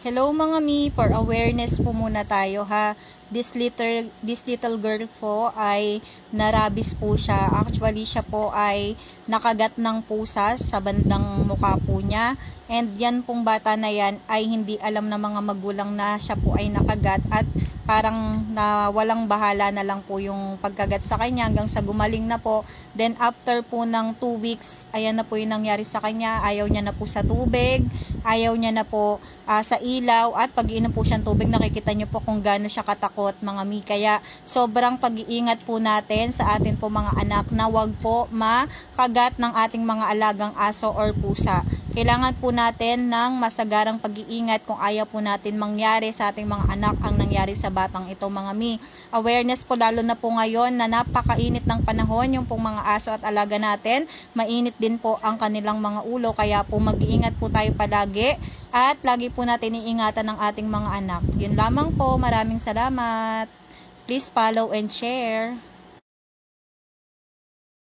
Hello mga mi, for awareness po muna tayo ha. This little girl po ay narabis po siya. Actually siya po ay nakagat ng pusa sa bandang mukha po niya. And yan pong bata na yan ay hindi alam ng mga magulang na siya po ay nakagat at parang na walang bahala na lang po yung pagkagat sa kanya hanggang sa gumaling na po. Then after po ng 2 weeks, ayan na po yung nangyari sa kanya. Ayaw niya na po sa tubig, ayaw niya na po sa ilaw, at pag iinom po siyang tubig, nakikita niyo po kung gaano siya katakot mga mi. Kaya sobrang pag-iingat po natin sa atin po mga anak na wag po makagat ng ating mga alagang aso or pusa. Kailangan po natin ng masagarang pag-iingat kung ayaw po natin mangyari sa ating mga anak ang nangyari sa batang ito mga mi. Awareness po lalo na po ngayon na napakainit ng panahon, yung pong mga aso at alaga natin, mainit din po ang kanilang mga ulo, kaya po mag-iingat po tayo palagi at lagi po natin iingatan ng ating mga anak. Yun lamang po, maraming salamat. Please follow and share.